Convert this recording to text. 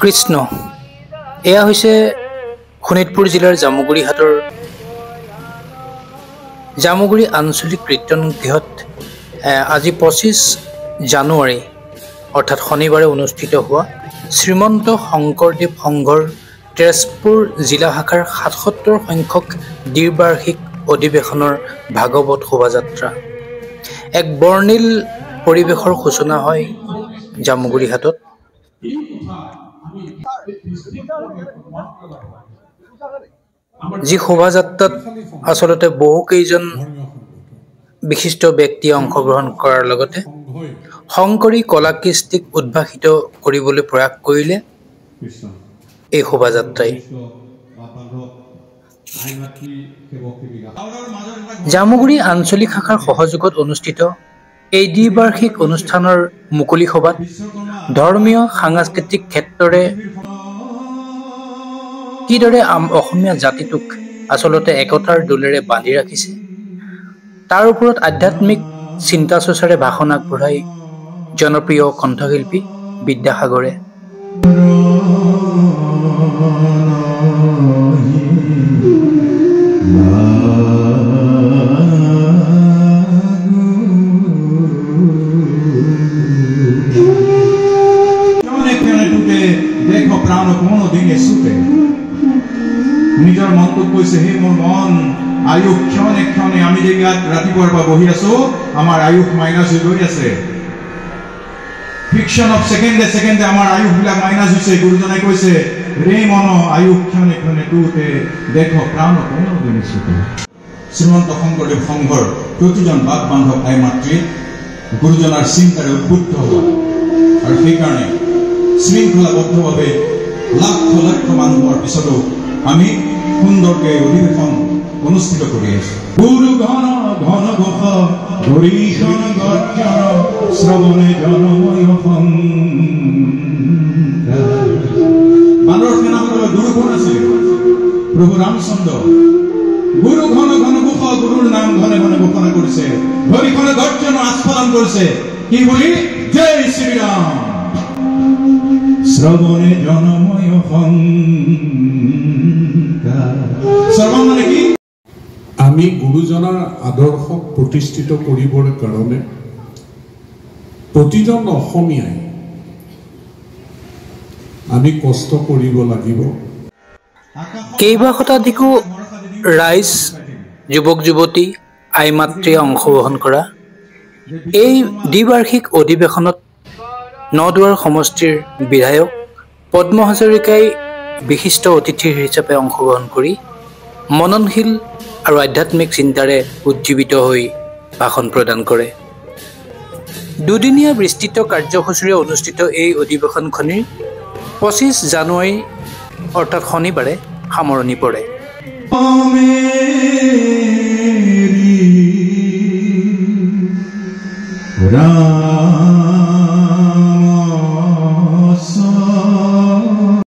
কৃষ্ণ এয়া হৈছে শোণিতপুৰ জিলাৰ জামুগুৰি আঞ্চলিক কীৰ্তন গৃহত আজি 25 জানুৱাৰী অৰ্থাৎ শনিবাৰে অনুষ্ঠিত হোৱা শ্ৰীমন্ত শংকৰদেৱ সংঘৰ তেজপুৰ জিলা শাখাৰ ৭৭ সংখ্যক দ্বিবাৰ্ষিক অধিৱেশনৰ ভাগৱত শোভাযাত্ৰা এক বৰ্ণিল পৰিৱেশৰ সূচনা হয় জামুগুৰি হাটত। যি শোভাযাত্ৰাত আচলতে বহু কেইজন বিশিষ্ট ব্যক্তিয়ে অংশগ্ৰহণ কৰাৰ লগতে শংকৰী কলাকৃষ্টিক উদ্ভাসিত কৰিবলৈ প্ৰয়াস কৰিলে এই শোভাযাত্ৰাই। জামুগুৰি আঞ্চলিক শাখাৰ সহযোগত অনুষ্ঠিত এই দ্বিবাৰ্ষিক অনুষ্ঠানৰ মুকলি সভাত ধৰ্মীয় সাংস্কৃতিক ক্ষেত্ৰৰে কিদৰে অসমীয়া জাতিটোক আচলতে একতাৰ দোলেৰে বান্ধি ৰাখিছে তাৰ ওপৰত আধ্যাত্মিক চিন্তা চৰ্চাৰে ভাষণ আগবঢ়াই জনপ্ৰিয় কণ্ঠশিল্পী বিদ্যাসাগৰে। নিজৰ মনটোক কৈছে হে মোৰ মন আয়ুষ ক্ষণে ক্ষণে আমি যে ইয়াত ৰাতিপুৱাৰ পৰা বহি আছো আমাৰ আয়ুষ মাইনাছ হৈ গৈ আছে ফিকশন অফ সেকেন্ডে আমাৰ আয়ুষবিলাক মাইনাছ হৈছে। গুৰুজনাই কৈছে ৰে মন আয়ুষ ক্ষণে ক্ষণে তুতে দেখো প্ৰাণ কোনোদিনে চুতে। শ্ৰীমন্ত শংকৰদেৱ সংঘৰ প্ৰতিজন বাপ বান্ধৱ আই মাতৃ গুৰুজনাৰ চিন্তাৰে উদ্বুদ্ধ হোৱা আৰু সেইকাৰণে শৃংখলাবদ্ধভাৱে লাখ লাখ মানুহৰ পিছতো আমি সুন্দৰকে অধিৱেশন অনুষ্ঠিত কৰি আছো। গুৰু ঘন ঘন ঘোষ হৰিশন গৰ্জন শ্ৰৱণে জনময় বানৰ সেনাপতিৰ গুৰু কোন আছিল? প্ৰভু ৰামচন্দ্ৰ। গুৰু ঘন ঘন ঘোষ গুৰুৰ নাম ঘনে ঘনে ঘোষণা কৰিছে, হৰিশন গৰ্জন আস্ফালন কৰিছে কি বুলি? জয় শ্ৰীৰাম। শ্ৰৱণে জনময় শ্ৰৱণ মানে কি? আমি গুৰুজনাৰ আদৰ্শক প্ৰতিষ্ঠিত কৰিবৰ কাৰণে প্ৰতিজন অসমীয়াই আমি কষ্ট কৰিব লাগিব। কেইবা শতাধিকো ৰাইজ যুৱক যুৱতী আই মাতৃয়ে অংশগ্ৰহণ কৰা এই দ্বিবাৰ্ষিক অধিৱেশনত নদুৱাৰ সমষ্টিৰ বিধায়ক পদ্ম হাজৰিকাই বিশিষ্ট অতিথি হিচাপে অংশগ্ৰহণ কৰি মননশীল আৰু আধ্যাত্মিক চিন্তাৰে উজ্জীৱিত হৈ ভাষণ প্ৰদান কৰে। দুদিনীয়া বিস্তৃত কাৰ্যসূচীৰে অনুষ্ঠিত এই অধিৱেশনখনিৰ 25 জানুৱাৰী অৰ্থাৎ শনিবাৰে সামৰণি পৰে।